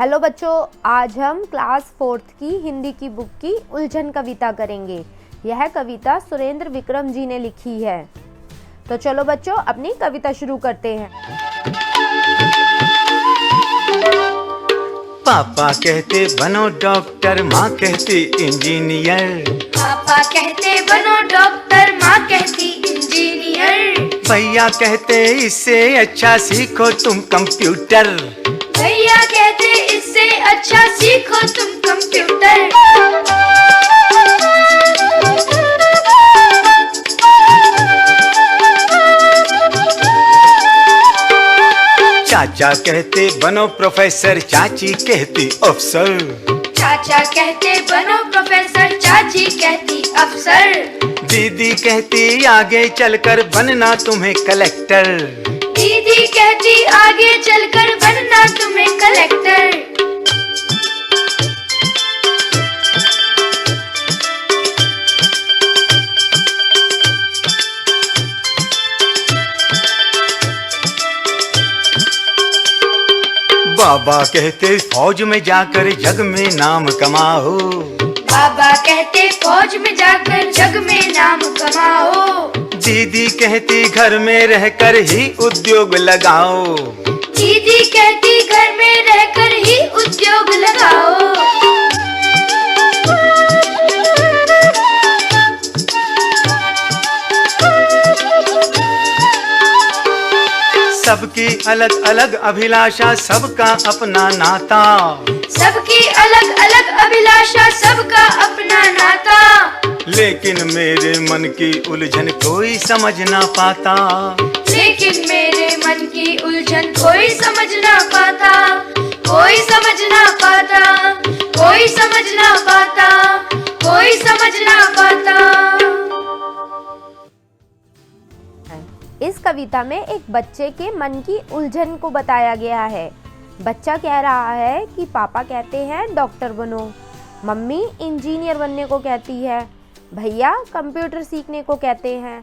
Hello बच्चों, आज हम क्लास 4th की हिंदी की बुक की उलझन कविता करेंगे। यह कविता सुरेंद्र विक्रम जी ने लिखी है। तो चलो बच्चों, अपनी कविता शुरू करते हैं। पापा कहते बनो डॉक्टर, माँ कहती इंजीनियर। पापा कहते बनो डॉक्टर, माँ कहती इंजीनियर। भैया कहते इससे अच्छा सीखो तुम कंप्यूटर। भैया कहते इससे अच्छा सीखो तुम कंप्यूटर। चाचा कहते बनो प्रोफेसर, चाची कहती अफसर। चाचा कहते बनो प्रोफेसर, चाची कहती अफसर। दीदी कहती आगे चलकर बनना तुम्हें कलेक्टर। दीदी कहती आगे चलकर बनना तुम्हें कलेक्टर। बाबा कहते फौज में जाकर जग में नाम कमाओ। बाबा कहते फौज में जाकर जग में नाम कमाओ। दीदी कहती घर में रहकर ही उद्योग लगाओ। दीदी कहती घर में रहकर ही उद्योग लगाओ। सबकी अलग अलग अभिलाषा, सबका अपना नाता। सबकी अलग अलग अभिलाषा, सबका अपना नाता। लेकिन मेरे मन की उलझन कोई समझ ना पाता। लेकिन मेरे मन की उलझन कोई समझ ना पाता। कोई समझ ना पाता। कोई समझ ना पाता। कोई समझ ना पाता। इस कविता में एक बच्चे के मन की उलझन को बताया गया है। बच्चा कह रहा है कि पापा कहते हैं डॉक्टर बनो, मम्मी इंजीनियर बनने को कहती है, भैया कंप्यूटर सीखने को कहते हैं,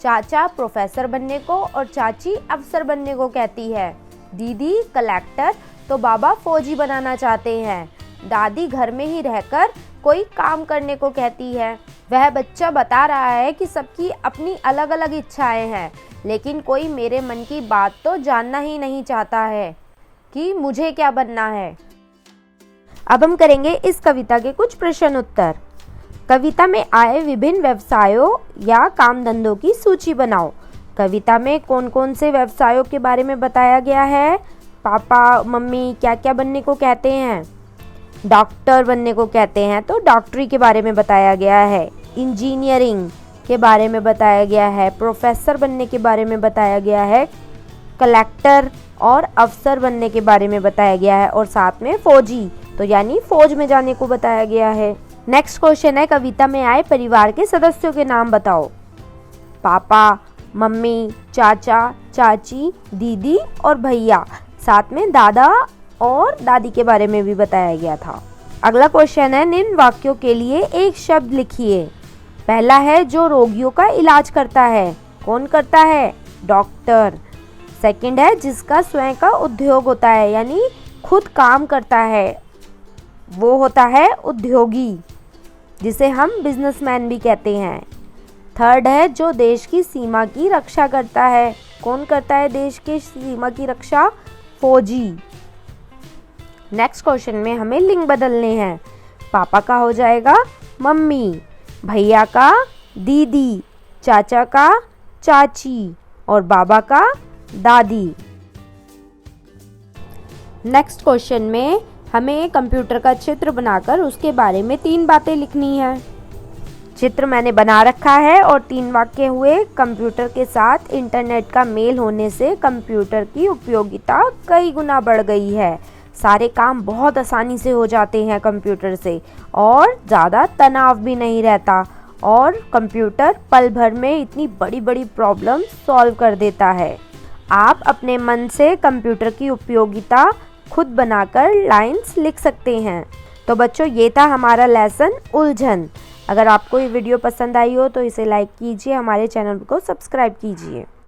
चाचा प्रोफेसर बनने को और चाची अफसर बनने को कहती है, दीदी कलेक्टर तो बाबा फौजी बनाना चाहते हैं, दादी घर में ही रहकर कोई काम करने को कहती है। वह बच्चा बता रहा है कि सबकी अपनी अलग अलग इच्छाएं हैं, लेकिन कोई मेरे मन की बात तो जानना ही नहीं चाहता है कि मुझे क्या बनना है। अब हम करेंगे इस कविता के कुछ प्रश्न उत्तर। कविता में आए विभिन्न व्यवसायों या काम धंधों की सूची बनाओ। कविता में कौन कौन से व्यवसायों के बारे में बताया गया है? पापा मम्मी क्या क्या बनने को कहते हैं? डॉक्टर बनने को कहते हैं तो डॉक्टरी के बारे में बताया गया है, इंजीनियरिंग के बारे में बताया गया है, प्रोफेसर बनने के बारे में बताया गया है, कलेक्टर और अफसर बनने के बारे में बताया गया है, और साथ में फौजी तो यानी फौज में जाने को बताया गया है। नेक्स्ट क्वेश्चन है, कविता में आए परिवार के सदस्यों के नाम बताओ। पापा मम्मी चाचा चाची दीदी और भैया, साथ में दादा और दादी के बारे में भी बताया गया था। अगला क्वेश्चन है, निम्न वाक्यों के लिए एक शब्द लिखिए। पहला है जो रोगियों का इलाज करता है। कौन करता है? डॉक्टर। सेकंड है जिसका स्वयं का उद्योग होता है, यानी खुद काम करता है, वो होता है उद्योगी, जिसे हम बिजनेसमैन भी कहते हैं। थर्ड है जो देश की सीमा की रक्षा करता है। कौन करता है देश की सीमा की रक्षा? फौजी। नेक्स्ट क्वेश्चन में हमें लिंग बदलने हैं। पापा का हो जाएगा मम्मी, भैया का दीदी, चाचा का चाची और बाबा का दादी। नेक्स्ट क्वेश्चन में हमें कंप्यूटर का चित्र बनाकर उसके बारे में 3 बातें लिखनी है। चित्र मैंने बना रखा है और 3 वाक्य हुए। कंप्यूटर के साथ इंटरनेट का मेल होने से कंप्यूटर की उपयोगिता कई गुना बढ़ गई है। सारे काम बहुत आसानी से हो जाते हैं कंप्यूटर से और ज़्यादा तनाव भी नहीं रहता, और कंप्यूटर पल भर में इतनी बड़ी बड़ी प्रॉब्लम सॉल्व कर देता है। आप अपने मन से कंप्यूटर की उपयोगिता खुद बनाकर लाइंस लिख सकते हैं। तो बच्चों, ये था हमारा लेसन उलझन। अगर आपको ये वीडियो पसंद आई हो तो इसे लाइक कीजिए, हमारे चैनल को सब्सक्राइब कीजिए।